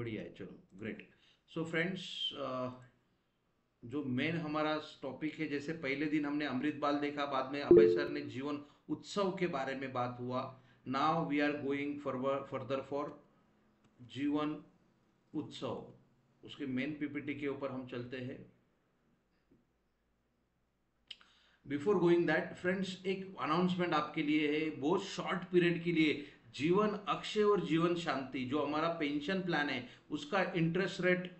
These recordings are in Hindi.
बढ़िया है, चलो ग्रेट। सो फ्रेंड्स, जो मेन हमारा टॉपिक है, जैसे पहले दिन हमने अमृत बाल देखा, बाद में अभय सर ने जीवन उत्सव के बारे में बात हुआ। Now we are going forward further for Jeevan Utsav. उसके मेन पीपीटी के ऊपर हम चलते हैं। बिफोर गोइंग दैट फ्रेंड्स, एक अनाउंसमेंट आपके लिए है, बहुत शॉर्ट पीरियड के लिए। जीवन अक्षय और जीवन शांति जो हमारा पेंशन प्लान है, उसका इंटरेस्ट रेट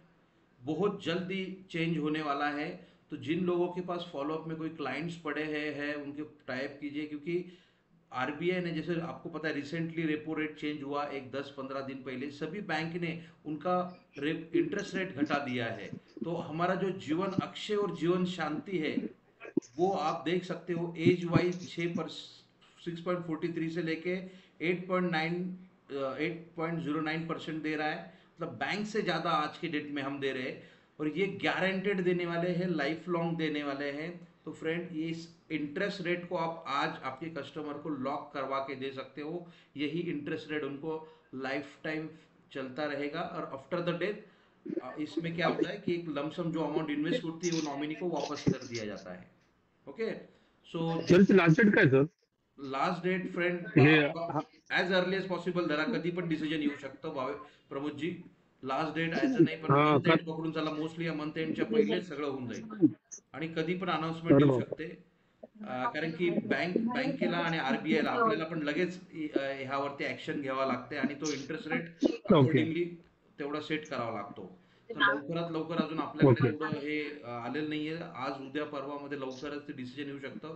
बहुत जल्दी चेंज होने वाला है। तो जिन लोगों के पास फॉलोअप में कोई क्लाइंट्स पड़े हैं उनके टाइप कीजिए, क्योंकि आरबीआई ने, जैसे आपको पता है, रिसेंटली रेपो रेट चेंज हुआ एक 10-15 दिन पहले, सभी बैंक ने उनका इंटरेस्ट रेट घटा दिया है। तो हमारा जो जीवन अक्षय और जीवन शांति है, वो आप देख सकते हो एज वाइज 6.43 से लेके 8.09% दे रहा है। मतलब बैंक से ज़्यादा आज के डेट में हम दे रहे हैं। और ये गारंटेड देने वाले हैं, लाइफ लॉन्ग देने वाले हैं। तो फ्रेंड, ये इस इंटरेस्ट रेट को आप आज आपके कस्टमर को लॉक करवा के दे सकते हो। यही इंटरेस्ट रेट उनको लाइफ टाइम चलता रहेगा। और आफ्टर द डेथ इसमें क्या होता है कि एक लमसम जो अमाउंट इन्वेस्ट होती है वो नॉमिनी को वापस कर दिया जाता है। Okay. So sir last date काय सर? लास्ट डेट फ्रेंड हे आपका ॲज अर्ली एज पॉसिबल धरा, कधी पण डिसिजन येऊ शकतं भावे Pramod ji. Last date as a नाही, पण हा मंथ एंड पकडून चला, मोस्टली या मंथ एंडच्या पहिलेच सगळं होऊन जाईल। आणि कधी पण अनाउन्समेंट अरे येऊ बाप. शकते। कारण की बँकेला आणि आरबीआयला आपल्याला पण लगेच ह्यावरती ऍक्शन घ्यावा लागते, आणि तो इंटरेस्ट रेट ओके. अकॉर्डिंगली तेवढा सेट करावा लागतो। तर लवकरात लवकर, अजून आपल्याकडे ओके. एवढं हे आलेलं नाहीये, आज उद्या परवामध्ये लवकरच ते डिसिजन येऊ शकतं।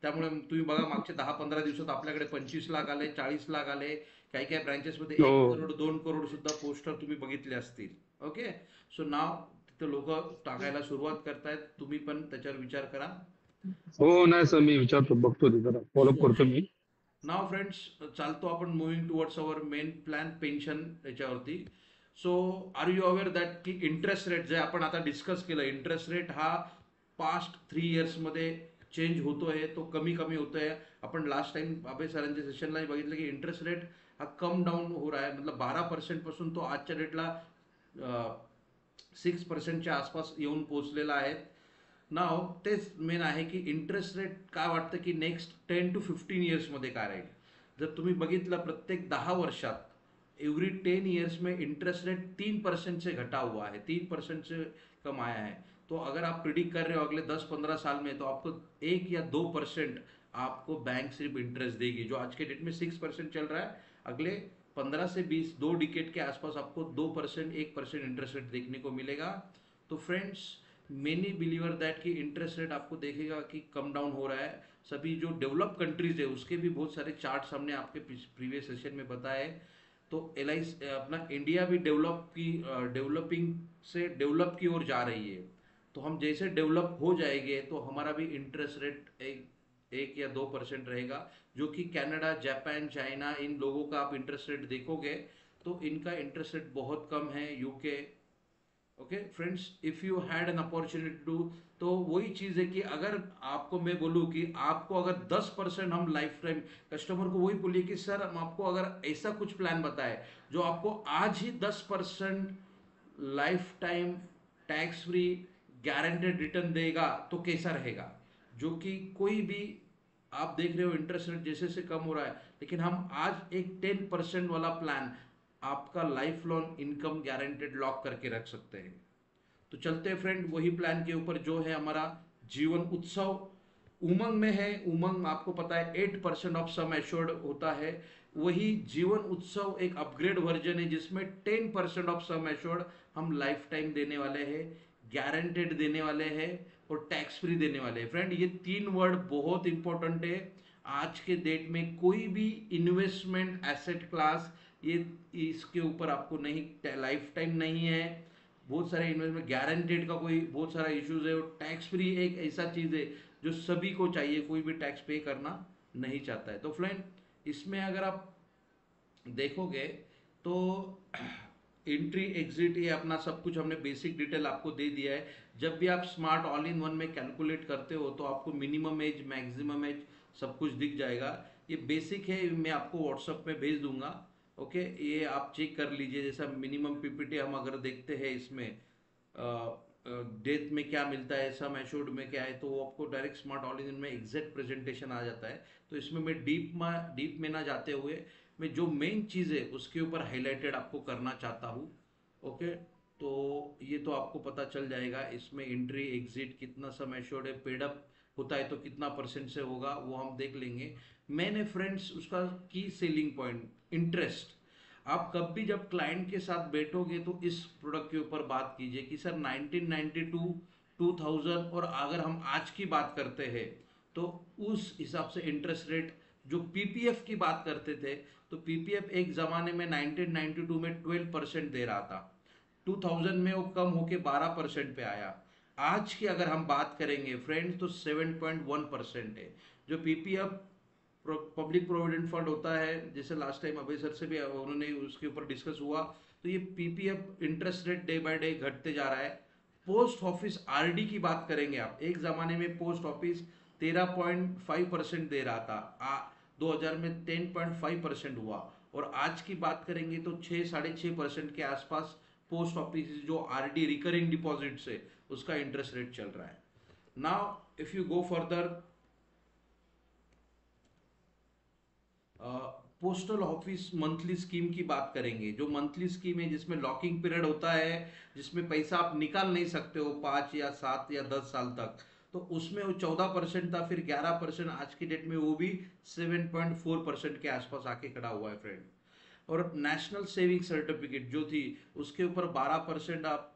त्यामुळे तुम्ही बघा, मागच्या 10-15 दिवसात आपल्याकडे 25 लाख आले, 40 लाख आले, काही काही ब्रांचेसमध्ये हो. 1 करोड 2 करोड सुद्धा पोस्टर तुम्ही बघितले असतील। ओके। सो नाव तिथे लोक टाकायला सुरुवात करतायत, तुम्ही पण त्याच्यावर विचार करा। हो नाही सर, मी विचारतो, बघतो ते जरा फॉलोअप सो करतो मी. नाव फ्रेंड्स, चालतो आपण moving towards our main plan, pension याच्यावरती। सो आर यू अवेअर दॅट की इंटरेस्ट रेट जे आपण आता डिस्कस केलं, इंटरेस्ट रेट हा पास्ट 3 इयर्समध्ये चेंज होतोय, तो कमी कमी होतोय। आपण लास्ट टाइम अभय सरांच्या सेशनला बघितलं की इंटरेस्ट रेट हा कम डाऊन हो रहा है, मतलब 12% पासून तो आजच्या डेटला 6%च्या आसपास येऊन पोहोचलेला आहे। नाव तेच मेन आहे की इंटरेस्ट रेट काय वाटतं की नेक्स्ट 10 to 15 इयर्समध्ये काय राहील। जर तुम्ही बघितलं, प्रत्येक 10 वर्षात एवरी 10 इयर्स में इंटरेस्ट रेट 3% से घटा हुआ है, 3% से कम आया है। तो अगर आप प्रिडिक्ट कर रहे हो अगले 10-15 साल में, तो आपको 1 या 2% आपको बैंक सिर्फ इंटरेस्ट देगी। जो आज के डेट में 6% चल रहा है, अगले 15 से 20, 2 डिकेट के आसपास आपको 2%, 1% इंटरेस्ट रेट देखने को मिलेगा। तो फ्रेंड्स, मेनी बिलीवर दैट कि इंटरेस्ट रेट आपको देखेगा कि कम डाउन हो रहा है। सभी जो डेवलप कंट्रीज है उसके भी बहुत सारे चार्ट्स हमने आपके प्रीवियस सेशन में बताए। तो एल अपना इंडिया भी डेवलपिंग से डेवलप की ओर जा रही है। तो हम जैसे डेवलप हो जाएंगे तो हमारा भी इंटरेस्ट रेट 1 या 2% रहेगा। जो कि कनाडा, जापान, चाइना, इन लोगों का आप इंटरेस्ट रेट देखोगे तो इनका इंटरेस्ट रेट बहुत कम है। UK. Okay friends, if you had an opportunity to, तो वही चीज है कि अगर आपको मैं बोलूं कि आपको अगर 10% हम लाइफ टाइम, कस्टमर को वही बोलिए कि सर हम आपको अगर ऐसा कुछ प्लान बताए जो आपको आज ही 10% life time tax free guaranteed return देगा, तो कैसा रहेगा। जो कि कोई भी, आप देख रहे हो इंटरेस्ट रेट जैसे से कम हो रहा है, लेकिन हम आज एक 10% वाला प्लान आपका life long income guaranteed lock करके रख सकते हैं। तो चलते हैं फ्रेंड वही प्लान के ऊपर, जो है हमारा जीवन उत्सव। उमंग में है, उमंग आपको पता है 8% ऑफ सम एश्योर्ड होता है। वही जीवन उत्सव एक अपग्रेड वर्जन है जिसमें 10% ऑफ सम एश्योर्ड हम लाइफ टाइम देने वाले हैं, गारंटेड देने वाले हैं, और टैक्स फ्री देने वाले हैं। फ्रेंड, ये 3 वर्ड बहुत इंपॉर्टेंट है। आज के डेट में कोई भी इन्वेस्टमेंट एसेट क्लास, ये इसके ऊपर आपको नहीं, लाइफ टाइम नहीं है। बहुत सारे इन्वेस्टमेंट गारंटेड का कोई बहुत सारा इश्यूज है, और टैक्स फ्री एक ऐसा चीज है जो सभी को चाहिए, कोई भी टैक्स पे करना नहीं चाहता है। तो फ्रेंड, इसमें अगर आप देखोगे तो एंट्री एग्जिट ये अपना सब कुछ हमने बेसिक डिटेल आपको दे दिया है। जब भी आप स्मार्ट ऑल इन वन में कैलकुलेट करते हो तो आपको मिनिमम एज, मैक्सिमम एज सब कुछ दिख जाएगा। ये बेसिक है, मैं आपको व्हाट्सएप में भेज दूंगा। ओके, ये आप चेक कर लीजिए। जैसा मिनिमम पीपीटी हम अगर देखते हैं इसमें डेथ में क्या मिलता है, सम एश्योर्ड में क्या है, तो वो आपको डायरेक्ट स्मार्ट ऑल इन में एग्जैक्ट प्रेजेंटेशन आ जाता है। तो इसमें मैं डीप में ना जाते हुए मैं जो मेन चीज़ है उसके ऊपर हाईलाइटेड आपको करना चाहता हूँ। ओके, तो ये तो आपको पता चल जाएगा। इसमें एंट्री एग्जिट कितना सम एश्योर्ड है, पेड अप होता है तो कितना परसेंट से होगा वो हम देख लेंगे। मैंने फ्रेंड्स उसका की सेलिंग पॉइंट इंटरेस्ट, आप कब भी जब क्लाइंट के साथ बैठोगे तो इस प्रोडक्ट के ऊपर बात कीजिए कि सर 1992 2000, और अगर हम आज की बात करते हैं तो उस हिसाब से इंटरेस्ट रेट, जो पीपीएफ की बात करते थे तो पीपीएफ एक ज़माने में 1992 में 12% दे रहा था, 2000 में वो कम होके 12% पे आया। आज की अगर हम बात करेंगे फ्रेंड्स तो 7.1% है। जो पीपीएफ पब्लिक प्रोविडेंट फंड होता है, जैसे लास्ट टाइम अभय सर से भी उन्होंने उसके ऊपर डिस्कस हुआ, तो ये PPF interest rate day by day घटते जा रहा है। पोस्ट ऑफिस आरडी की बात करेंगे आप, एक जमाने में पोस्ट ऑफिस 13.5% दे रहा था, 2000 में 10.5% हुआ, और आज की बात करेंगे तो 6-6.5% के आसपास पोस्ट ऑफिस जो आरडी रिकरिंग डिपॉजिट है उसका इंटरेस्ट रेट चल रहा है। Now if you go further, postal office monthly scheme की बात करेंगे। जो मंथली स्कीम है जिसमें लॉकिंग पीरियड होता है, जिसमें पैसा आप निकाल नहीं सकते हो 5 या 7 या 10 साल तक, तो उसमें वो 14% था, फिर 11%, आज की डेट में वो भी 7.4% के आसपास आके खड़ा हुआ है फ्रेंड। और नेशनल सेविंग सर्टिफिकेट जो थी उसके ऊपर 12% आप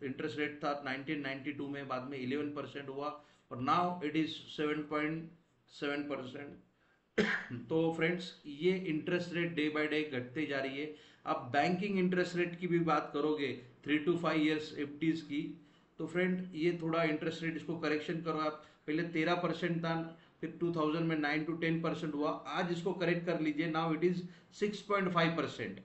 इंटरेस्ट रेट था 1992 में, बाद में 11% हुआ, और नाउ इट इज 7.7%। तो फ्रेंड्स ये interest rate day by day घटते जा रही है। अब बैंकिंग इंटरेस्ट रेट की भी बात करोगे 3 to 5 years एफडीज की, तो फ्रेंड ये थोड़ा इंटरेस्ट रेट इसको करेक्शन करो आप। पहले 13% था, फिर 2000 में 9 to 10% हुआ, आज इसको करेक्ट कर लीजिए, नाउ इट इज 6.5%।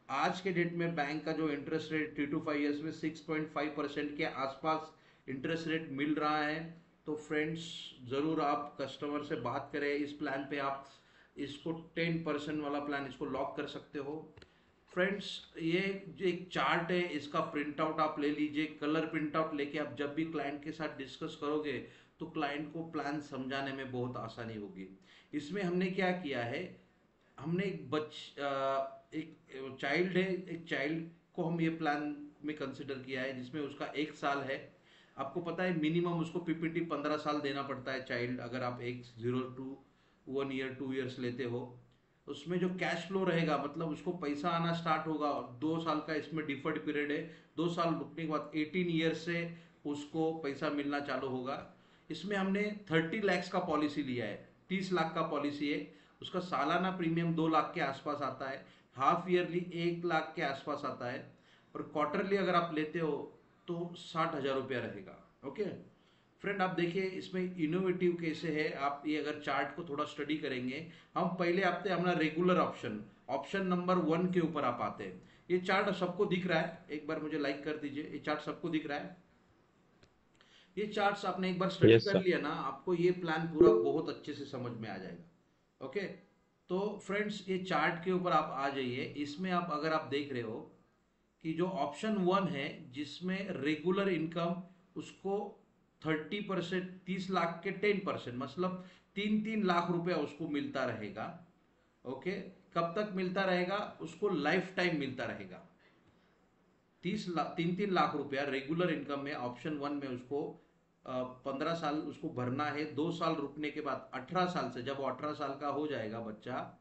आज के डेट में बैंक का जो इंटरेस्ट रेट 3 to 5 years में 6.5% के आसपास इंटरेस्ट रेट मिल रहा है। तो फ्रेंड्स ज़रूर आप कस्टमर से बात करें इस प्लान पे, आप इसको 10% वाला प्लान इसको लॉक कर सकते हो। फ्रेंड्स ये जो एक चार्ट है इसका प्रिंट आउट आप ले लीजिए, कलर प्रिंट आउट लेके आप जब भी क्लाइंट के साथ डिस्कस करोगे तो क्लाइंट को प्लान समझाने में बहुत आसानी होगी। इसमें हमने क्या किया है, हमने एक चाइल्ड है, एक चाइल्ड को हम ये प्लान में कंसिडर किया है जिसमें उसका 1 साल है। आपको पता है मिनिमम उसको पीपीटी 15 साल देना पड़ता है चाइल्ड, अगर आप एक 0 to 1 year 2 years लेते हो। उसमें जो कैश फ्लो रहेगा, मतलब उसको पैसा आना स्टार्ट होगा, 2 साल का इसमें डिफर्ड पीरियड है, 2 साल रुकने के बाद 18 years से उसको पैसा मिलना चालू होगा। इसमें हमने 30 lakhs का पॉलिसी लिया है, 30 लाख का पॉलिसी है। उसका सालाना प्रीमियम 2 लाख के आसपास आता है, हाफ ईयरली 1 लाख के आसपास आता है, और क्वार्टरली अगर आप लेते हो तो 60,000 रुपया रहेगा। ओके फ्रेंड, आप देखिए इसमें इनोवेटिव कैसे है, आप ये अगर चार्ट को थोड़ा स्टडी करेंगे, हम पहले आते हैं अपना रेगुलर ऑप्शन, ऑप्शन नंबर 1 के ऊपर आप आते हैं। ये चार्ट सबको दिख रहा है, एक बार मुझे लाइक कर दीजिए, ये चार्ट सबको दिख रहा है। ये चार्ट्स आपने एक बार स्टडी यस कर सर। लिया ना, आपको ये प्लान पूरा बहुत अच्छे से समझ में आ जाएगा। ओके, तो फ्रेंड्स ये चार्ट के ऊपर आप आ जाइए। इसमें आप अगर आप देख रहे हो कि जो ऑप्शन 1 है जिसमें रेगुलर इनकम उसको 30%, 30 लाख के 10%, मतलब 3-3 लाख रुपया उसको मिलता रहेगा। ओके, कब तक मिलता रहेगा, उसको लाइफ टाइम मिलता रहेगा। 30 लाख, 3-3 लाख रुपया रेगुलर इनकम में ऑप्शन 1 में उसको 15 साल उसको भरना है। 2 साल रुकने के बाद 18 साल से, जब वो 18 साल का हो जाएगा बच्चा,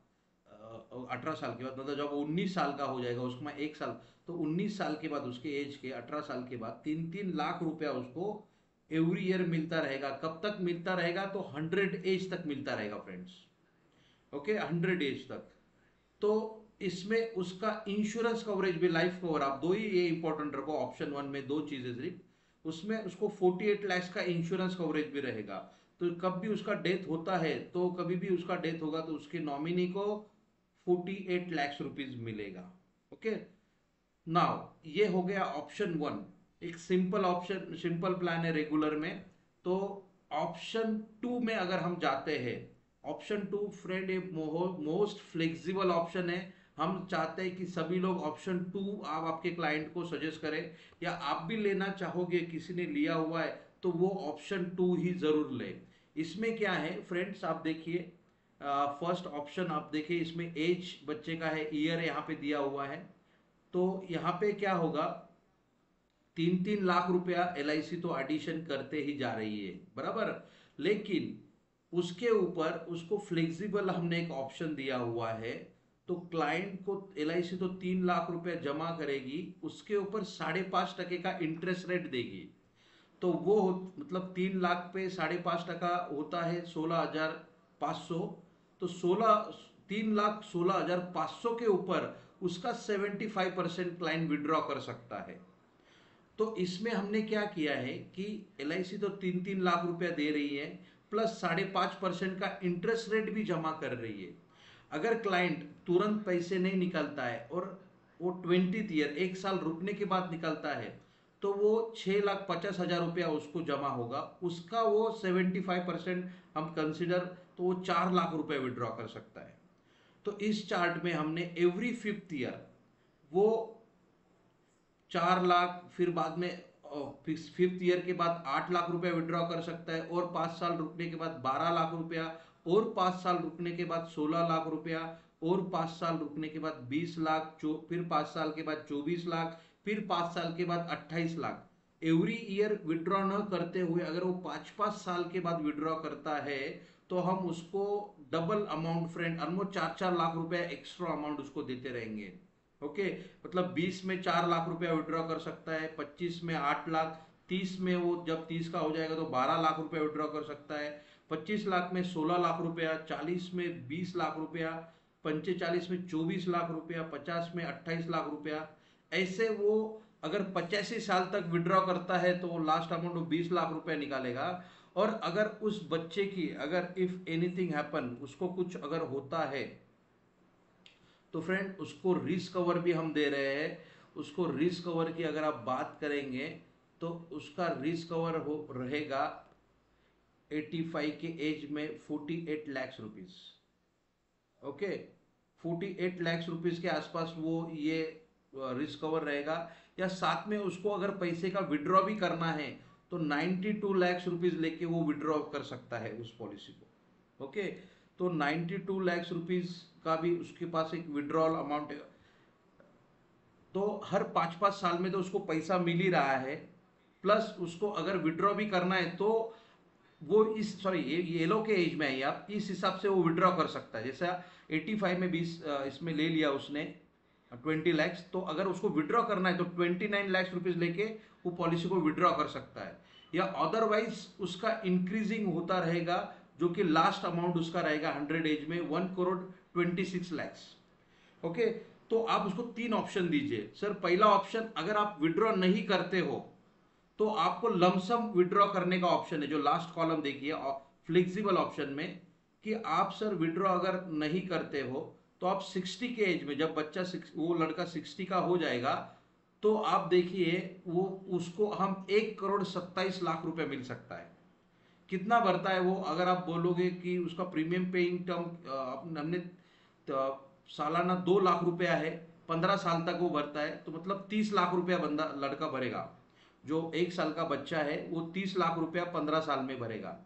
18 साल के बाद मतलब जब 19 साल का हो जाएगा उसको मैं 1 साल, तो 19 साल के बाद उसके एज के 18 साल के बाद 3-3 लाख रुपया उसको एवरी ईयर मिलता रहेगा। कब तक मिलता रहेगा, तो 100 एज तक मिलता रहेगा फ्रेंड्स। ओके, 100 एज तक। तो इसमें उसका इंश्योरेंस कवरेज भी, लाइफ कवर, आप दो ही ये इंपॉर्टेंट रखो ऑप्शन 1 में, दो चीजें सिर्फ, उसमें उसको 48 lakhs का इंश्योरेंस कवरेज भी रहेगा। तो कब भी उसका डेथ होता है, तो कभी भी उसका डेथ होगा तो उसके नॉमिनी को 48 lakhs रुपीज मिलेगा। ओके, नाउ ये हो गया ऑप्शन 1, एक सिंपल ऑप्शन, सिंपल प्लान है रेगुलर में। तो ऑप्शन 2 में अगर हम जाते हैं, ऑप्शन 2 फ्रेंड ये मोस्ट फ्लेक्सिबल ऑप्शन है, हम चाहते हैं कि सभी लोग ऑप्शन 2 आप आपके क्लाइंट को सजेस्ट करें, या आप भी लेना चाहोगे, किसी ने लिया हुआ है तो वो ऑप्शन 2 ही जरूर ले। इसमें क्या है फ्रेंड्स, आप देखिए फर्स्ट ऑप्शन आप देखिए, इसमें एज बच्चे का है, ईयर यहाँ पे दिया हुआ है। तो यहाँ पे क्या होगा, 3-3 लाख रुपया LIC तो एडिशन करते ही जा रही है, बराबर। लेकिन उसके ऊपर उसको फ्लेक्सिबल हमने एक ऑप्शन दिया हुआ है। तो क्लाइंट को LIC तो 3 लाख रुपया जमा करेगी, उसके ऊपर 5.5% का इंटरेस्ट रेट देगी। तो वो मतलब 3 लाख पे 5.5% होता है 16,500। तो 3,16,500 के ऊपर उसका 75% क्लाइंट विड्रॉ कर सकता है। तो इसमें हमने क्या किया है कि LIC तो 3-3 लाख रुपया दे रही है, प्लस 5.5% का इंटरेस्ट रेट भी जमा कर रही है। अगर क्लाइंट तुरंत पैसे नहीं निकलता है और वो 20th ईयर 1 साल रुकने के बाद निकलता है, तो वो 6,50,000 रुपया उसको जमा होगा, उसका वो 75% हम कंसिडर, तो वो 4 लाख रुपया विड्रॉ कर सकता है। तो इस चार्ट में हमने एवरी 5th ईयर वो 4 लाख, फिर बाद में 5th ईयर के बाद 8 लाख रुपया विड्रॉ कर सकता है, और 5 साल रुकने के बाद 12 लाख रुपया, और 5 साल रुकने के बाद 16 लाख रुपया, और 5 साल रुकने के बाद 20 लाख, फिर 5 साल के बाद 24 लाख, फिर 5 साल के बाद 28 लाख। एवरी ईयर विड्रॉ न करते हुए अगर वो 5-5 साल के बाद विड्रॉ करता है, तो हम उसको double amount friend, almost 4-4 lakh रुपया एक्स्ट्रा अमाउंट उसको देते रहेंगे। ओके, मतलब 20 में 4 लाख रुपया विड्रॉ कर सकता है, 25 में 8 लाख, 30 में वो जब 30 का हो जाएगा तो 12 लाख रुपया विड्रॉ कर सकता है, 25 लाख में 16 लाख रुपया, 40 में 20 लाख रुपया, 45 में 24 लाख रुपया, 50 में 28 लाख रुपया। ऐसे वो अगर 85 साल तक विड्रॉ करता है तो वो लास्ट अमाउंट वो 20 लाख रुपया निकालेगा। और अगर उस बच्चे की अगर इफ एनीथिंग हैपन, उसको कुछ अगर होता है, तो फ्रेंड उसको रिस्क कवर भी हम दे रहे हैं। उसको रिस्क कवर की अगर आप बात करेंगे तो उसका रिस्क कवर हो रहेगा 85 के एज में 48 lakh rupees. Okay, 48 lakh rupees के आसपास वो ये रिस्क कवर रहेगा। या साथ में उसको अगर पैसे का विड्रॉ भी करना है तो 92 लाख रुपीस लेके वो विड्रॉ कर सकता है उस पॉलिसी को। ओके, तो 92 लाख रुपीस का भी उसके पास एक विड्रॉल अमाउंट है। तो हर 5-5 साल में तो उसको पैसा मिल ही रहा है, प्लस उसको अगर विड्रॉ भी करना है तो वो इस सॉरी ये येलो के एज में है, आप इस हिसाब से वो विड्रॉ कर सकता है। जैसा 85 में 20 इसमें ले लिया उसने 20 लाख, तो अगर उसको विड्रॉ करना है तो 29 लाख रुपीज लेके वो पॉलिसी को विड्रॉ कर सकता है। या अदरवाइज उसका इंक्रीजिंग होता रहेगा, जो कि लास्ट अमाउंट उसका रहेगा 100 एज में 1,26,00,000। ओके, तो आप उसको 3 ऑप्शन दीजिए। सर पहला ऑप्शन, अगर आप विड्रॉ नहीं करते हो तो आपको लमसम विड्रॉ करने का ऑप्शन है, जो लास्ट कॉलम देखिए फ्लेक्सिबल ऑप्शन में, कि आप सर विड्रॉ अगर नहीं करते हो तो आप 60 के एज में, जब बच्चा वो लड़का 60 का हो जाएगा, तो आप देखिए वो उसको हम 1,27,00,000 रुपए मिल सकता है। कितना भरता है वो, अगर आप बोलोगे कि उसका प्रीमियम पेइंग टर्म हमने सालाना 2 लाख रुपया है, 15 साल तक वो भरता है, तो मतलब 30 लाख रुपया बंदा लड़का भरेगा। जो 1 साल का बच्चा है वो 30 लाख रुपया 15 साल में भरेगा।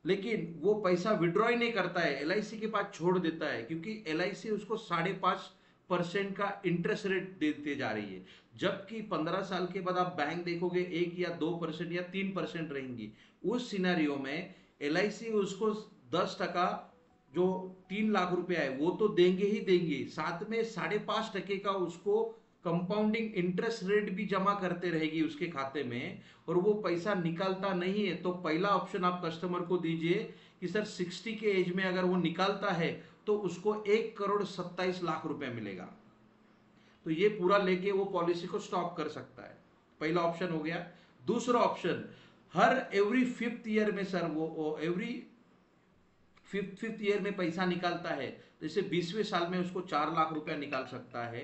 लेकिन वो पैसा विड्रॉ ही नहीं करता है, LIC के पास छोड़ देता है, क्योंकि LIC उसको 5.5% का इंटरेस्ट रेट देते जा रही है। जबकि 15 साल के बाद आप बैंक देखोगे 1 या 2% या 3% रहेंगी। उस सिनेरियो में LIC उसको 10% जो 3 लाख रुपया है वो तो देंगे ही देंगे, साथ में 5.5% का उसको कंपाउंडिंग इंटरेस्ट रेट भी जमा करते रहेगी उसके खाते में, और वो पैसा निकालता नहीं है। तो पहला ऑप्शन आप कस्टमर को दीजिए कि सर 60 के एज में अगर वो निकालता है तो उसको 1,27,00,000 रुपया मिलेगा। तो ये पूरा लेके वो पॉलिसी को स्टॉप कर सकता है। पहला ऑप्शन हो गया। दूसरा ऑप्शन, हर एवरी 5th ईयर में सर वो एवरी फिफ्थ ईयर में पैसा निकालता है। जैसे 20वें साल में उसको 4 लाख रुपया निकाल सकता है,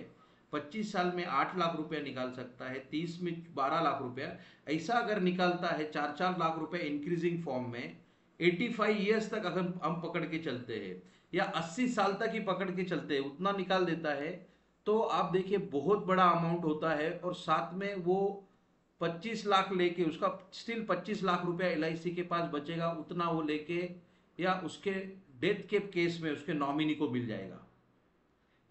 25 साल में 8 लाख रुपया निकाल सकता है, 30 में 12 लाख रुपया। ऐसा अगर निकालता है 4-4 लाख रुपया इंक्रीजिंग फॉर्म में, 85 ईयर्स तक अगर हम पकड़ के चलते हैं, या 80 साल तक ही पकड़ के चलते हैं, उतना निकाल देता है, तो आप देखिए बहुत बड़ा अमाउंट होता है, और साथ में वो 25 लाख लेके उसका स्टिल 25 लाख रुपया LIC के पास बचेगा, उतना वो लेके या उसके डेथ के केस में उसके नॉमिनी को मिल जाएगा।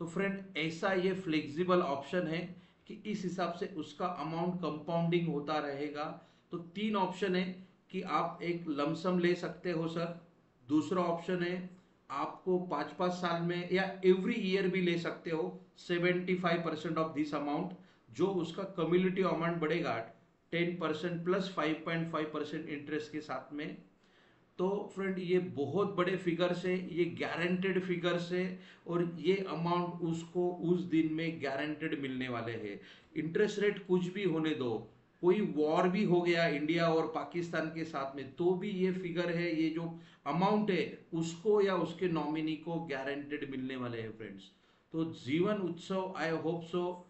तो फ्रेंड ऐसा ये फ्लेक्सिबल ऑप्शन है कि इस हिसाब से उसका अमाउंट कंपाउंडिंग होता रहेगा। तो तीन ऑप्शन है कि आप एक लमसम ले सकते हो सर, दूसरा ऑप्शन है आपको 5-5 साल में या एवरी ईयर भी ले सकते हो 75% ऑफ दिस अमाउंट, जो उसका कम्युनिटी अमाउंट बढ़ेगा 10% प्लस 5.5% इंटरेस्ट के साथ में। तो फ्रेंड ये बहुत बड़े फिगर्स है, ये गारंटेड फिगर्स है, और ये अमाउंट उसको उस दिन में गारंटेड मिलने वाले हैं। इंटरेस्ट रेट कुछ भी होने दो, कोई वॉर भी हो गया इंडिया और पाकिस्तान के साथ में, तो भी ये फिगर है, ये जो अमाउंट है उसको या उसके नॉमिनी को गारंटेड मिलने वाले हैं फ्रेंड्स। तो जीवन उत्सव आई होप सो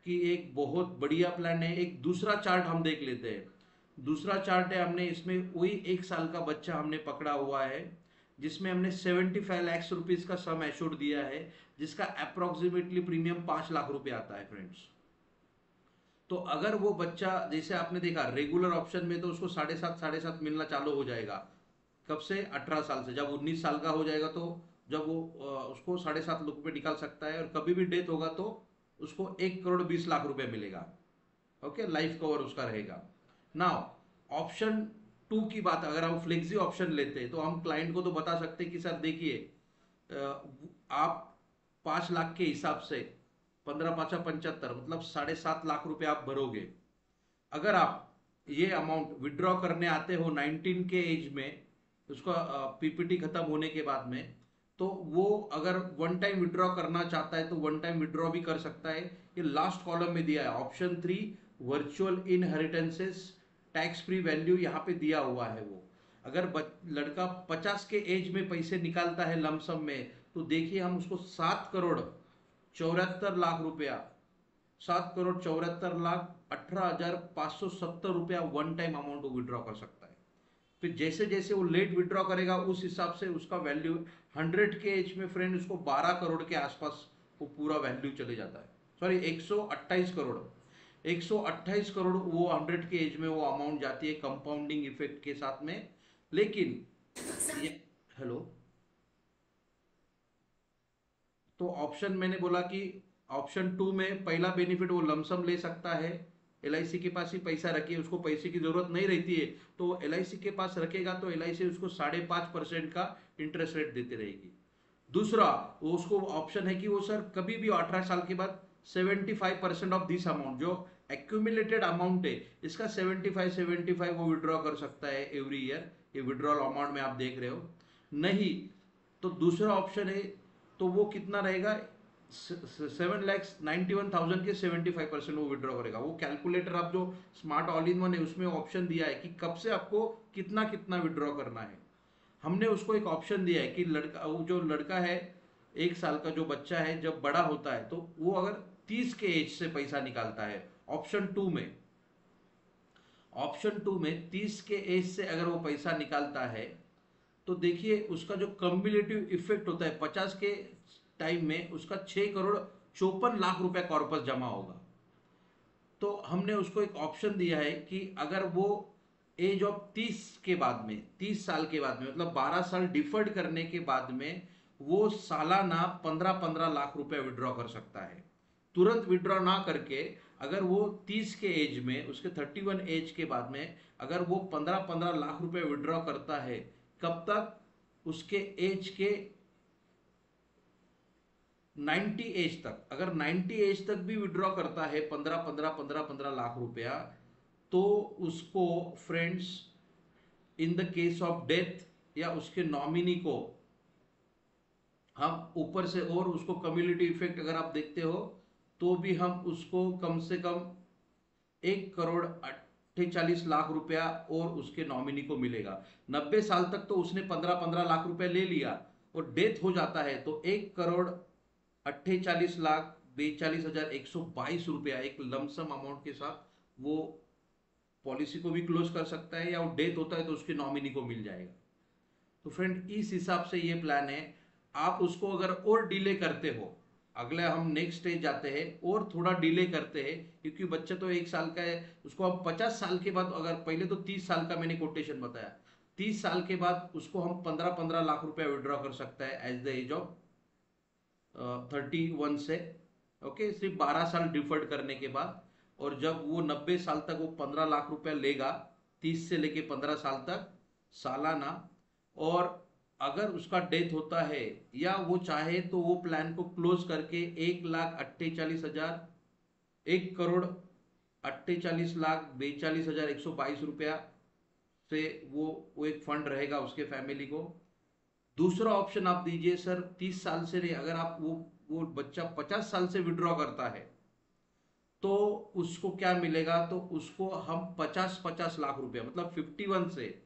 कि एक बहुत बढ़िया प्लान है। एक दूसरा चार्ट हम देख लेते हैं। दूसरा चार्ट है, हमने इसमें वही 1 साल का बच्चा हमने पकड़ा हुआ है, जिसमें हमने 75 लाख रुपीज का सम एश्योर्ड दिया है, जिसका अप्रोक्सीमेटली प्रीमियम 5 लाख रुपए आता है फ्रेंड्स। तो अगर वो बच्चा, जैसे आपने देखा रेगुलर ऑप्शन में तो उसको 7.5 मिलना चालू हो जाएगा, कब से? 18 साल से। जब 19 साल का हो जाएगा तो जब वो उसको 7.5 लाख रुपए निकाल सकता है, और कभी भी डेथ होगा तो उसको 1 करोड़ 20 लाख रुपए मिलेगा। ओके, लाइफ कवर उसका रहेगा। नाउ ऑप्शन टू की बात, अगर हम फ्लेक्सी ऑप्शन लेते हैं तो हम क्लाइंट को तो बता सकते हैं कि सर देखिए, आप 5 लाख के हिसाब से 15×5 = 75, मतलब 7.5 लाख रुपए आप भरोगे। अगर आप ये अमाउंट विड्रॉ करने आते हो 19 के एज में, उसका PPT खत्म होने के बाद में, तो वो अगर वन टाइम विड्रॉ करना चाहता है तो वन टाइम विड्रॉ भी कर सकता है। ये लास्ट कॉलम में दिया है option 3, virtual inheritances tax free value यहाँ पे दिया हुआ है। वो अगर लड़का 50 के एज में पैसे निकालता है लमसम में, तो देखिए हम उसको 7 करोड़ 74 लाख रुपया, 7 करोड़ 74 लाख 18,570 रुपया वन टाइम अमाउंट वो विड्रॉ कर सकता है। फिर जैसे जैसे वो लेट विड्रॉ करेगा उस हिसाब से उसका वैल्यू 100 के एज में फ्रेंड उसको 12 करोड़ के आसपास वो पूरा वैल्यू चले जाता है। सॉरी, 128 करोड़, 128 करोड़ वो 100 के एज में वो अमाउंट जाती है कंपाउंडिंग इफेक्ट के साथ में। लेकिन ये, हेलो, तो ऑप्शन मैंने बोला कि ऑप्शन टू में पहला बेनिफिट वो लमसम ले सकता है, LIC के पास ही पैसा रखिए, उसको पैसे की जरूरत नहीं रहती है, तो LIC के पास रखेगा तो LIC उसको 5.5% का इंटरेस्ट रेट देती रहेगी। दूसरा, वो उसको ऑप्शन है कि वो सर कभी भी 18 साल के बाद 75% ऑफ दिस अमाउंट, जो एक्यूमुलेटेड अमाउंट है इसका 75 वो विड्रॉ कर सकता है एवरी ईयर। ये विड्रॉल अमाउंट में आप देख रहे हो। नहीं तो दूसरा ऑप्शन है, तो वो कितना रहेगा? 7,91,000 के 75% वो विड्रॉ करेगा। वो कैलकुलेटर आप जो स्मार्ट ऑल इन वन है उसमें ऑप्शन दिया है कि कब से आपको कितना कितना विड्रॉ करना है। हमने उसको एक ऑप्शन दिया है कि लड़का, वो जो लड़का है 1 साल का जो बच्चा है, जब बड़ा होता है तो वो अगर 30 के एज से पैसा निकालता है, ऑप्शन टू में, ऑप्शन टू में 30 के एज से अगर वो पैसा निकालता है, तो देखिए उसका जो कम्युलेटिव इफेक्ट होता है 50 के टाइम में उसका 6 करोड़ 54 लाख रुपया कॉर्पस जमा होगा। तो हमने उसको एक ऑप्शन दिया है कि अगर वो एज ऑफ 30 के बाद में, 30 साल के बाद में, मतलब 12 साल डिफर्ड करने के बाद में वो सालाना 15-15 लाख रुपए विड्रॉ कर सकता है। तुरंत विड्रॉ ना करके अगर वो 30 के एज में, उसके 31 एज के बाद में अगर वो 15-15 लाख रुपए विड्रॉ करता है, कब तक? उसके एज के 90 एज तक। अगर 90 एज तक भी विड्रॉ करता है 15-15 लाख रुपया, तो उसको friends in the case of death या उसके नॉमिनी को हम ऊपर से, और उसको कम्युनिटी इफेक्ट अगर आप देखते हो तो भी हम उसको कम से कम 1 करोड़ 48 लाख रुपया और उसके नॉमिनी को मिलेगा। 90 साल तक तो उसने 15-15 लाख रुपया ले लिया और डेथ हो जाता है तो 1 करोड़ 48 लाख 42,122 रुपया एक लमसम अमाउंट के साथ वो पॉलिसी को भी क्लोज कर सकता है, या वो डेथ होता है तो उसके नॉमिनी को मिल जाएगा। तो फ्रेंड इस हिसाब से ये प्लान है। आप उसको अगर और डिले करते हो अगले हम नेक्स्ट स्टेज जाते हैं और थोड़ा डिले करते हैं, क्योंकि बच्चा तो 1 साल का है, उसको अब 50 साल के बाद, अगर पहले तो 30 साल का मैंने कोटेशन बताया, 30 साल के बाद उसको हम 15-15 लाख रुपया विड्रॉ कर सकता है एज द एज ऑफ 31 से। ओके, सिर्फ 12 साल डिफर्ड करने के बाद। और जब वो 90 साल तक वो 15 लाख रुपया लेगा, 30 से लेके 15 साल तक सालाना। और अगर उसका डेथ होता है या वो चाहे तो वो प्लान को क्लोज करके 1,48,000, 1,48,42,122 रुपया से वो एक फंड रहेगा उसके फैमिली को। दूसरा ऑप्शन आप दीजिए सर, 30 साल से नहीं, अगर आप वो बच्चा 50 साल से विड्रॉ करता है तो उसको क्या मिलेगा, तो उसको हम 50-50 लाख रुपया, मतलब 51 से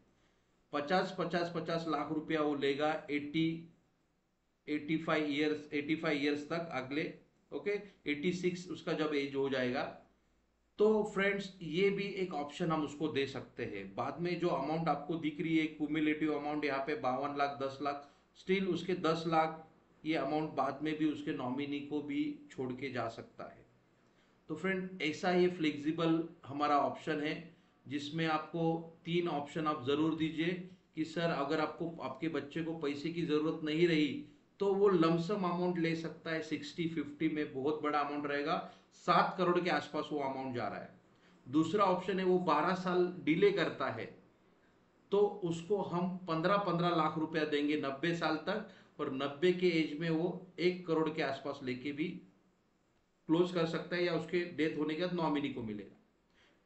50-50-50 लाख रुपया वो लेगा 85 ईयर्स तक अगले। ओके, 86 उसका जब एज हो जाएगा। तो फ्रेंड्स, ये भी एक ऑप्शन हम उसको दे सकते हैं। बाद में जो अमाउंट आपको दिख रही है क्यूमुलेटिव अमाउंट यहाँ पे 52 लाख, 10 लाख, स्टिल उसके 10 लाख ये अमाउंट बाद में भी उसके नॉमिनी को भी छोड़ के जा सकता है। तो फ्रेंड, ऐसा ये फ्लेक्सिबल हमारा ऑप्शन है, जिसमें आपको 3 ऑप्शन आप जरूर दीजिए कि सर अगर आपको आपके बच्चे को पैसे की जरूरत नहीं रही तो वो लमसम अमाउंट ले सकता है। 60-50 में बहुत बड़ा अमाउंट रहेगा, 7 करोड़ के आसपास वो अमाउंट जा रहा है। दूसरा ऑप्शन है वो 12 साल डिले करता है, तो उसको हम 15-15 लाख रुपया देंगे 90 साल तक, और 90 के एज में वो 1 करोड़ के आसपास लेके भी क्लोज कर सकता है, या उसके डेथ होने के बाद नॉमिनी को मिलेगा।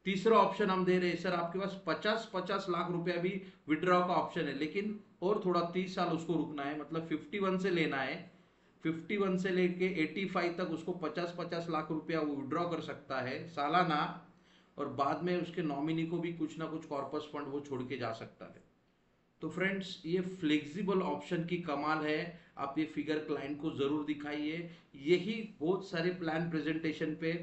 तीसरा ऑप्शन हम दे रहे हैं सर, आपके पास 50-50 लाख रुपया भी विड्रॉ का ऑप्शन है, लेकिन और थोड़ा 30 साल उसको रुकना है, मतलब 51 से लेना है। 51 से लेके 85 तक उसको 50-50 लाख रुपया वो विड्रॉ कर सकता है सालाना, और बाद में उसके नॉमिनी को भी कुछ ना कुछ कॉर्पस फंड वो छोड़ के जा सकता है। तो फ्रेंड्स, ये फ्लेक्सिबल ऑप्शन की कमाल है। आप ये फिगर क्लाइंट को जरूर दिखाइए। यही बहुत सारे प्लान प्रेजेंटेशन पे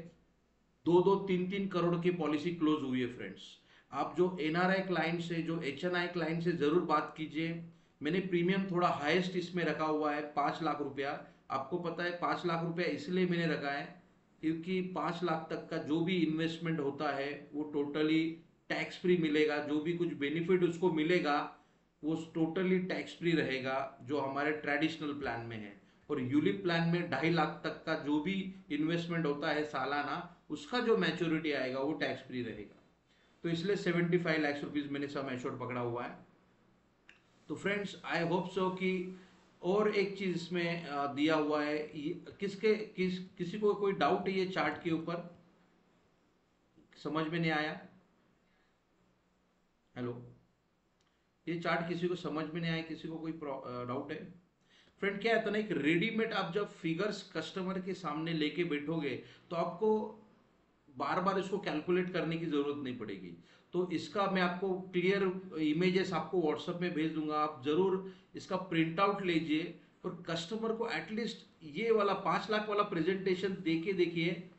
2-2, 3-3 करोड़ की पॉलिसी क्लोज हुई है फ्रेंड्स। आप जो एनआरआई क्लाइंट से, जो एचएनआई क्लाइंट से जरूर बात कीजिए। मैंने प्रीमियम थोड़ा हाईएस्ट इसमें रखा हुआ है 5 लाख रुपया। आपको पता है 5 लाख रुपया इसलिए मैंने रखा है क्योंकि 5 लाख तक का जो भी इन्वेस्टमेंट होता है वो टोटली टैक्स फ्री मिलेगा। जो भी कुछ बेनिफिट उसको मिलेगा वो टोटली टैक्स फ्री रहेगा, जो हमारे ट्रेडिशनल प्लान में है। और यूलिप प्लान में 2.5 लाख तक का जो भी इन्वेस्टमेंट होता है सालाना, उसका जो मैच्योरिटी आएगा वो टैक्स फ्री रहेगा। तो इसलिए 75 लाख रुपीज मैंने सम एश्योर्ड पकड़ा हुआ है। तो फ्रेंड्स, आई होप सो कि और एक चीज इसमें दिया हुआ है। किसी को कोई डाउट है ये चार्ट के ऊपर? समझ में नहीं आया? हेलो, ये चार्ट किसी को समझ में नहीं आया? किसी को कोई डाउट है? फ्रेंड, क्या है तो ना, एक रेडीमेड आप जब फिगर्स कस्टमर के सामने लेके बैठोगे तो आपको बार बार इसको कैलकुलेट करने की जरूरत नहीं पड़ेगी। तो इसका मैं आपको क्लियर इमेजेस आपको व्हाट्सएप में भेज दूंगा, आप जरूर इसका प्रिंट आउट लीजिए और कस्टमर को एटलीस्ट ये वाला 5 लाख वाला प्रेजेंटेशन देके देखिए।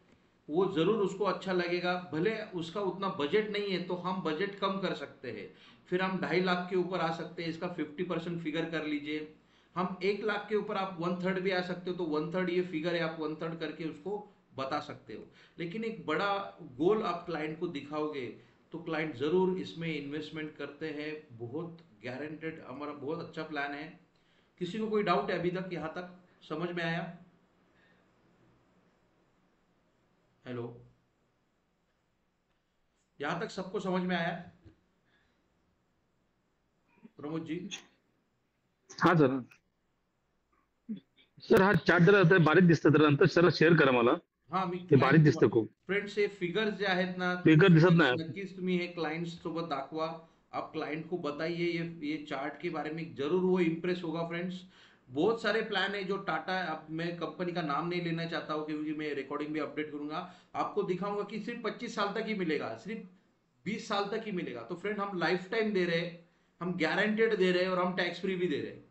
वो जरूर उसको अच्छा लगेगा। भले उसका उतना बजट नहीं है तो हम बजट कम कर सकते हैं, फिर हम 2.5 लाख के ऊपर आ सकते हैं। इसका 50% फिगर कर लीजिए। हम 1 लाख के ऊपर आप 1/3 भी आ सकते हो, तो 1/3 ये फिगर है, आप 1/3 करके उसको बता सकते हो। लेकिन एक बड़ा गोल आप क्लाइंट को दिखाओगे तो क्लाइंट जरूर इसमें इन्वेस्टमेंट करते हैं। बहुत गारंटेड, हमारा बहुत अच्छा प्लान है। किसी को कोई डाउट है अभी तक? यहाँ तक समझ में आया? हेलो, यहाँ तक सबको समझ में आया प्रमोद जी? हा सर. सर हा चार्ट जरा आता बारीक दिसतं, तर नंतर सर शेअर करा मला. हा, मी ते बारीक क्लायंट, दिसतं खूप. फ्रेंड्स, हे फिगर्स जे आहेत ना, क्लिअर दिसत नक्कीच नाही. नक्कीच तुम्ही हे क्लाइंट सोबत दाखवा। आप क्लाइंट को बताइए ये चार्ट के बारे में, जरूर वो इम्प्रेस होगा फ्रेंड्स। बहुत सारे प्लान है जो टाटा, अब मैं कंपनी का नाम नहीं लेना चाहता हूँ क्योंकि मैं रिकॉर्डिंग भी अपडेट करूंगा, आपको दिखाऊंगा कि सिर्फ 25 साल तक ही मिलेगा, सिर्फ 20 साल तक ही मिलेगा। तो फ्रेंड, हम लाइफ टाइम दे रहे हैं, हम गारंटेड दे रहे हैं, और हम टैक्स फ्री भी दे रहे हैं।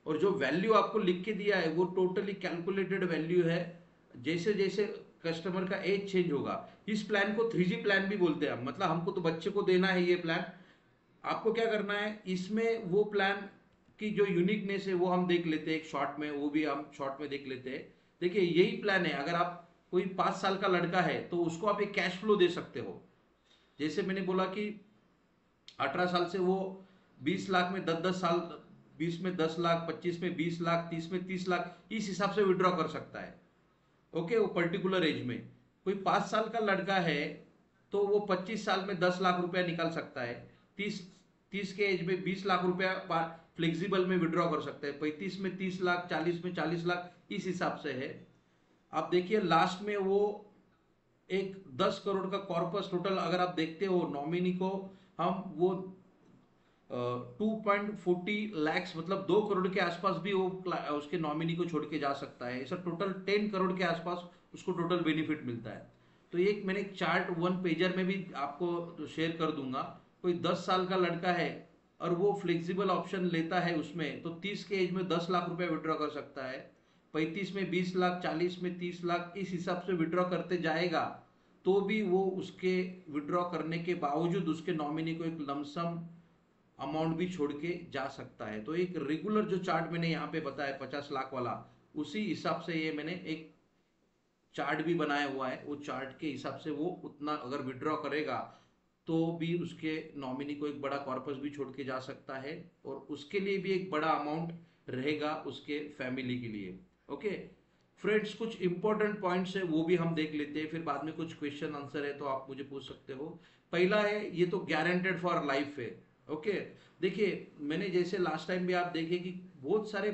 और जो वैल्यू आपको लिख के दिया है वो टोटली कैलकुलेटेड वैल्यू है। जैसे जैसे कस्टमर का एज चेंज होगा, इस प्लान को 3G प्लान भी बोलते हैं हम। मतलब हमको तो बच्चे को देना है ये प्लान, आपको क्या करना है, इसमें वो प्लान की जो यूनिकनेस है वो हम देख लेते हैं एक शॉर्ट में, वो भी हम शॉर्ट में देख लेते हैं। देखिए यही प्लान है। अगर आप कोई 5 साल का लड़का है तो उसको आप एक कैश फ्लो दे सकते हो। जैसे मैंने बोला कि 18 साल से वो 20 लाख में 10 10 साल, 20 में 10 लाख, 25 में 20 लाख, 30 में 30 लाख इस हिसाब से विड्रॉ कर सकता है। ओके, वो पर्टिकुलर एज में कोई 5 साल का लड़का है तो वो 25 साल में 10 लाख रुपया निकाल सकता है। तीस तीस के एज में 20 लाख रुपया फ्लेक्सिबल में विड्रॉ कर सकते हैं। 35 में 30 लाख, 40 में 40 लाख इस हिसाब से है। आप देखिए लास्ट में वो एक 10 करोड़ का कॉर्पस टोटल अगर आप देखते हो नॉमिनी को, हम वो 2.40 लैक्स मतलब 2 करोड़ के आसपास भी वो उसके नॉमिनी को छोड़ के जा सकता है। ऐसा टोटल 10 करोड़ के आसपास उसको टोटल बेनिफिट मिलता है। तो ये मैंने एक चार्ट 1 पेजर में भी आपको शेयर कर दूंगा। कोई 10 साल का लड़का है और वो फ्लेक्सिबल ऑप्शन लेता है उसमें, तो 30 के एज में 10 लाख रुपया विड्रॉ कर सकता है। 35 में 20 लाख, 40 में 30 लाख इस हिसाब से विड्रॉ करते जाएगा तो भी वो उसके विड्रॉ करने के बावजूद उसके नॉमिनी को एक लमसम अमाउंट भी छोड़ के जा सकता है। तो एक रेगुलर जो चार्ट मैंने यहाँ पे बताया 50 लाख वाला, उसी हिसाब से ये मैंने एक चार्ट भी बनाया हुआ है। वो चार्ट के हिसाब से वो उतना अगर विड्रॉ करेगा तो भी उसके नॉमिनी को एक बड़ा कॉर्पस भी छोड़ के जा सकता है और उसके लिए भी एक बड़ा अमाउंट रहेगा उसके फैमिली के लिए। ओके फ्रेंड्स, कुछ इंपॉर्टेंट पॉइंट्स है वो भी हम देख लेते हैं, फिर बाद में कुछ क्वेश्चन आंसर है तो आप मुझे पूछ सकते हो। पहला है, ये तो गारंटेड फॉर लाइफ है। ओके, देखिए मैंने जैसे लास्ट टाइम भी आप देखे कि बहुत सारे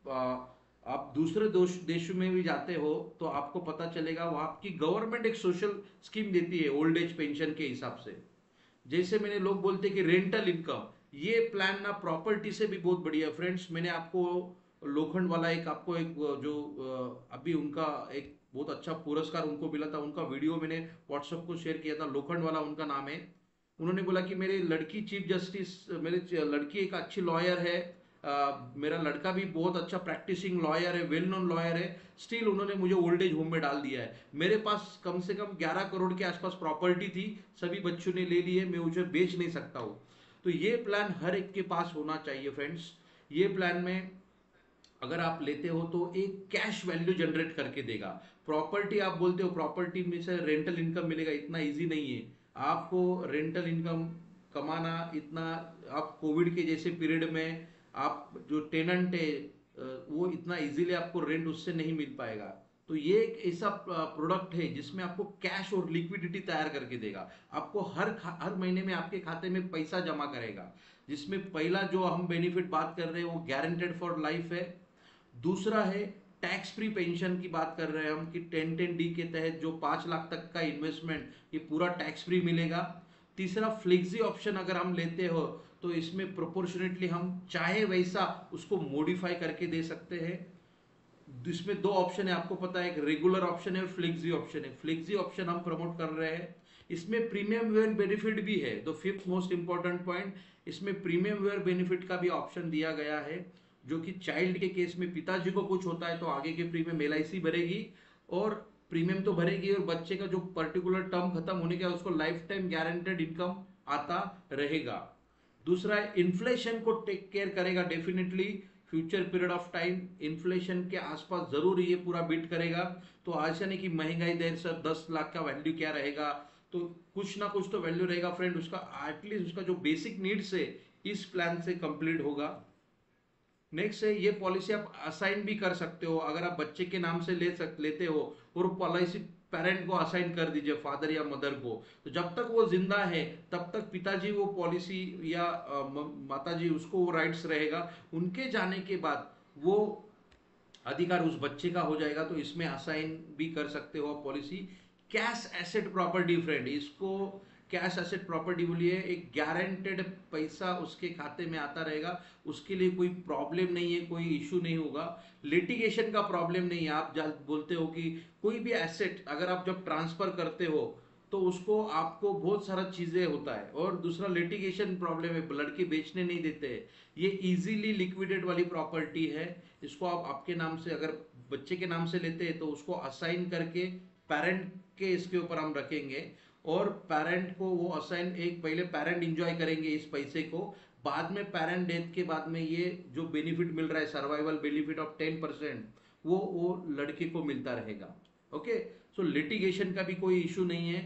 आप दूसरे देशों में भी जाते हो तो आपको पता चलेगा वहां की गवर्नमेंट एक सोशल स्कीम देती है ओल्ड एज पेंशन के हिसाब से। जैसे मैंने लोग बोलते हैं कि रेंटल इनकम, ये प्लान ना प्रॉपर्टी से भी बहुत बढ़िया है। फ्रेंड्स, मैंने आपको लोखंड वाला एक आपको एक जो अभी उनका एक बहुत अच्छा पुरस्कार उनको मिला था, उनका वीडियो मैंने व्हाट्सएप को शेयर किया था। लोखंड वाला उनका नाम है। उन्होंने बोला कि मेरी लड़की चीफ जस्टिस, मेरी लड़की एक अच्छी लॉयर है, मेरा लड़का भी बहुत अच्छा प्रैक्टिसिंग लॉयर है, वेल नोन लॉयर है, स्टिल उन्होंने मुझे ओल्ड एज होम में डाल दिया है। मेरे पास कम से कम 11 करोड़ के आसपास प्रॉपर्टी थी, सभी बच्चों ने ले ली है, मैं उसे बेच नहीं सकता हूँ। तो ये प्लान हर एक के पास होना चाहिए फ्रेंड्स। ये प्लान में अगर आप लेते हो तो एक कैश वैल्यू जनरेट करके देगा। प्रॉपर्टी आप बोलते हो प्रॉपर्टी में से रेंटल इनकम मिलेगा, इतना इजी नहीं है आपको रेंटल इनकम कमाना इतना। आप कोविड के जैसे पीरियड में आप जो टेनेंट है वो इतना इजीली आपको रेंट उससे नहीं मिल पाएगा। तो ये एक ऐसा प्रोडक्ट है जिसमें आपको कैश और लिक्विडिटी तैयार करके देगा। आपको हर महीने में आपके खाते में पैसा जमा करेगा। जिसमें पहला जो हम बेनिफिट बात कर रहे हैं वो गारंटेड फॉर लाइफ है। दूसरा है टैक्स फ्री पेंशन की बात कर रहे हैं हम कि 1010D के तहत जो 5 लाख तक का इन्वेस्टमेंट ये पूरा टैक्स फ्री मिलेगा। तीसरा फ्लेक्सी ऑप्शन अगर हम लेते हो तो इसमें प्रोपोर्शनेटली हम चाहे वैसा उसको मॉडिफाई करके दे सकते हैं। इसमें दो ऑप्शन है, आपको पता है, एक रेगुलर ऑप्शन है और फ्लेक्सी ऑप्शन है। फ्लेक्सी ऑप्शन हम प्रमोट कर रहे हैं। इसमें प्रीमियम वेयर बेनिफिट भी है। तो फिफ्थ मोस्ट इंपॉर्टेंट पॉइंट, इसमें प्रीमियम वेयर बेनिफिट का भी ऑप्शन दिया गया है, जो कि चाइल्ड के केस में पिताजी को कुछ होता है तो आगे के प्रीमियम LIC भरेगी और प्रीमियम तो भरेगी, और बच्चे का जो पर्टिकुलर टर्म खत्म होने के बाद उसको लाइफ टाइम गारंटेड इनकम आता रहेगा। दूसरा है इन्फ्लेशन को टेक केयर करेगा definitely. Future period of time inflation के आसपास जरूर ये पूरा बीट करेगा। तो ऐसा नहीं कि महंगाई देर से 10 लाख का वैल्यू क्या रहेगा, तो कुछ ना कुछ तो वैल्यू रहेगा फ्रेंड उसका। एटलीस्ट उसका जो बेसिक नीड्स है इस प्लान से कंप्लीट होगा। नेक्स्ट है, ये पॉलिसी आप असाइन भी कर सकते हो। अगर आप बच्चे के नाम से लेते हो और पॉलिसी पेरेंट को असाइन कर दीजिए, फादर या मदर को, तो जब तक वो जिंदा है तब तक पिताजी वो पॉलिसी या माताजी उसको वो राइट्स रहेगा। उनके जाने के बाद वो अधिकार उस बच्चे का हो जाएगा। तो इसमें असाइन भी कर सकते हो आप policy. Cash asset property friend, इसको कैश एसेट प्रॉपर्टी बोलिए, एक गारंटेड पैसा उसके खाते में आता रहेगा। उसके लिए कोई प्रॉब्लम नहीं है, कोई इशू नहीं होगा, लिटिगेशन का प्रॉब्लम नहीं है। आप जब बोलते हो कि कोई भी एसेट अगर आप जब ट्रांसफर करते हो तो उसको आपको बहुत सारा चीजें होता है, और दूसरा लिटिगेशन प्रॉब्लम है, लड़के बेचने नहीं देते हैं। ये इजीली लिक्विडेट वाली प्रॉपर्टी है। इसको आप आपके नाम से अगर बच्चे के नाम से लेते हैं तो उसको असाइन करके पेरेंट के इसके ऊपर हम रखेंगे, और पेरेंट को वो असाइन, एक पहले पेरेंट इंजॉय करेंगे इस पैसे को, बाद में पेरेंट डेथ के बाद में ये जो बेनिफिट मिल रहा है सर्वाइवल बेनिफिट ऑफ 10%, वो लड़के को मिलता रहेगा। ओके, सो लिटिगेशन का भी कोई इशू नहीं है,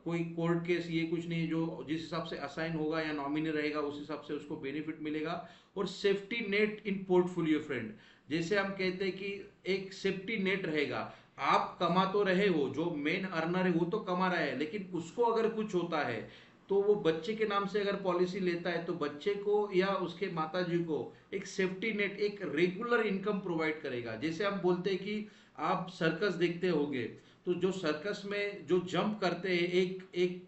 कोई कोर्ट केस ये कुछ नहीं है, जो जिस हिसाब से असाइन होगा या नॉमिनी रहेगा उस हिसाब से उसको बेनिफिट मिलेगा। और सेफ्टी नेट इन पोर्टफोलियो फ्रेंड, जैसे हम कहते हैं कि एक सेफ्टी नेट रहेगा। आप कमा तो रहे हो, जो मेन अर्नर है वो तो कमा रहा है, लेकिन उसको अगर कुछ होता है तो वो बच्चे के नाम से अगर पॉलिसी लेता है तो बच्चे को या उसके माताजी को एक सेफ्टी नेट, एक रेगुलर इनकम प्रोवाइड करेगा। जैसे हम बोलते हैं कि आप सर्कस देखते होंगे, तो जो सर्कस में जो जंप करते हैं एक एक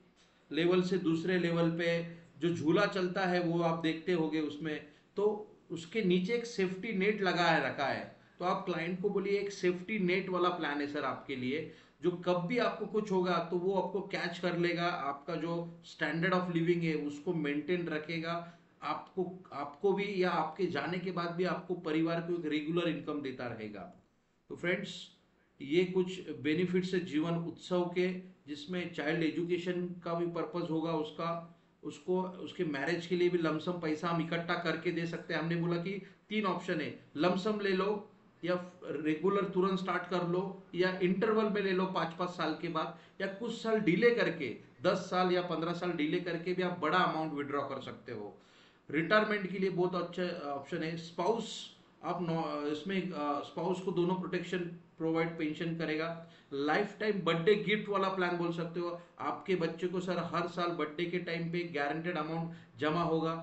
लेवल से दूसरे लेवल पे, जो झूला चलता है वो आप देखते होंगे उसमें, तो उसके नीचे एक सेफ्टी नेट लगा है रखा है। तो आप क्लाइंट को बोलिए एक सेफ्टी नेट वाला प्लान है सर आपके लिए, जो कब भी आपको कुछ होगा तो वो आपको कैच कर लेगा, आपका जो स्टैंडर्ड ऑफ लिविंग है उसको मेंटेन रखेगा, आपको आपको भी या आपके जाने के बाद भी आपको परिवार को एक रेगुलर इनकम देता रहेगा। तो फ्रेंड्स, ये कुछ बेनिफिट्स है जीवन उत्सव के, जिसमें चाइल्ड एजुकेशन का भी पर्पस होगा उसका, उसको उसके मैरिज के लिए भी लमसम पैसा हम इकट्ठा करके दे सकते हैं। हमने बोला कि 3 ऑप्शन है, लमसम ले लो, या रेगुलर तुरंत स्टार्ट कर लो, या इंटरवल में ले लो 5-5 साल के बाद, या कुछ साल डिले करके 10 साल या 15 साल डिले करके भी आप बड़ा अमाउंट विड्रॉ कर सकते हो। रिटायरमेंट के लिए बहुत अच्छा ऑप्शन है। स्पाउस, आप इसमें स्पाउस को दोनों प्रोटेक्शन प्रोवाइड पेंशन करेगा। लाइफ टाइम बर्थडे गिफ्ट वाला प्लान बोल सकते हो, आपके बच्चे को सर हर साल बर्थडे के टाइम पे गारंटेड अमाउंट जमा होगा।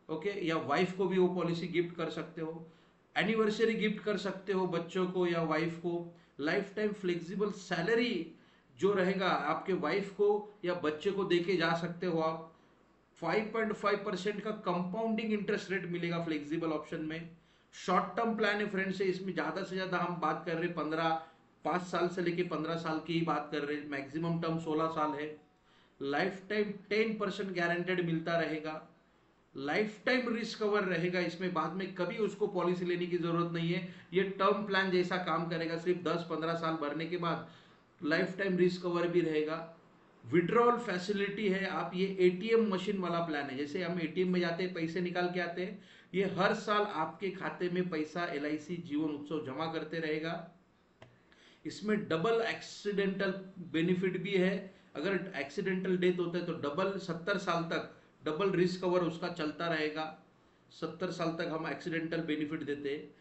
ओके, या वाइफ को भी वो पॉलिसी गिफ्ट कर सकते हो, एनिवर्सरी गिफ्ट कर सकते हो बच्चों को या वाइफ को। लाइफ टाइम फ्लेक्सिबल सैलरी जो रहेगा आपके वाइफ को या बच्चे को देके जा सकते हो आप। 5.5% का कंपाउंडिंग इंटरेस्ट रेट मिलेगा फ्लेक्सिबल ऑप्शन में। शॉर्ट टर्म प्लान है फ्रेंड्स, इसमें ज्यादा से ज्यादा हम बात कर रहे हैं 5 साल से लेके 15 साल की ही बात कर रहे हैं, मैक्सिमम टर्म 16 साल है। लाइफ टाइम 10% गारंटेड मिलता रहेगा। लाइफ टाइम रिस्क कवर रहेगा इसमें, बाद में कभी उसको पॉलिसी लेने की जरूरत नहीं है, ये टर्म प्लान जैसा काम करेगा, सिर्फ 10-15 साल भरने के बाद लाइफ टाइम रिस्क कवर भी रहेगा। विड्रॉल फैसिलिटी है, आप ये एटीएम मशीन वाला प्लान है, जैसे हम एटीएम में जाते हैं पैसे निकाल के आते हैं, ये हर साल आपके खाते में पैसा एलआईसी जीवन उत्सव जमा करते रहेगा। इसमें डबल एक्सीडेंटल बेनिफिट भी है, अगर एक्सीडेंटल डेथ होता है तो डबल 70 साल तक डबल रिस्क कवर उसका चलता रहेगा। 70 साल तक हम एक्सीडेंटल बेनिफिट देते हैं।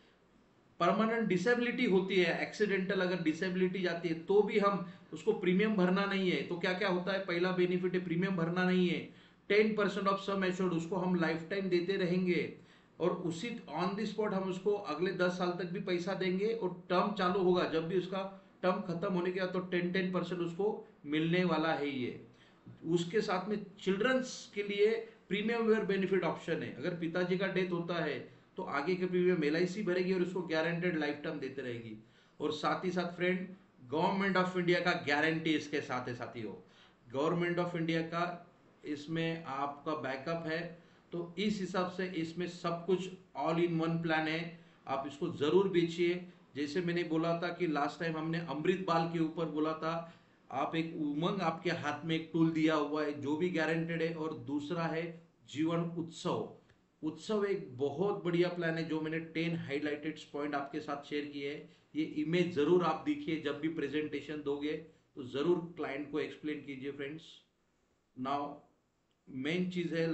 परमानेंट डिसेबिलिटी होती है, एक्सीडेंटल अगर डिसेबिलिटी जाती है तो भी हम उसको प्रीमियम भरना नहीं है, तो क्या क्या होता है, पहला बेनिफिट है प्रीमियम भरना नहीं है, 10% ऑफ सम एश्योर्ड उसको हम लाइफ टाइम देते रहेंगे, और उसी ऑन द स्पॉट हम उसको अगले 10 साल तक भी पैसा देंगे, और टर्म चालू होगा जब भी उसका टर्म खत्म होने के बाद तो 10% उसको मिलने वाला है ये। उसके साथ में चिल्ड्रंस के लिए प्रीमियम वेयर बेनिफिट ऑप्शन है, अगर पिताजी का डेथ होता है तो आगे के प्रीमियम एलआईसी भरेगी और उसको गारंटेड लाइफ टाइम देते रहेगी। और साथ ही साथ फ्रेंड, गवर्नमेंट ऑफ इंडिया का गारंटी इसके साथ है साथियों, गवर्नमेंट ऑफ इंडिया का इसमें आपका बैकअप है। तो इस हिसाब से इसमें सब कुछ ऑल इन वन प्लान है, आप इसको जरूर बेचिए। जैसे मैंने बोला था कि लास्ट टाइम हमने अमृत बाल के ऊपर बोला था, आप एक उमंग, आपके हाथ में एक टूल दिया हुआ है जो भी गारंटेड है, और दूसरा है जीवन उत्सव। उत्सव एक बहुत बढ़िया प्लान है, जो मैंने 10 हाईलाइटेड पॉइंट आपके साथ शेयर किए हैं। ये इमेज जरूर आप देखिए, जब भी प्रेजेंटेशन दोगे तो जरूर क्लाइंट को एक्सप्लेन कीजिए फ्रेंड्स। नाउ मेन चीज है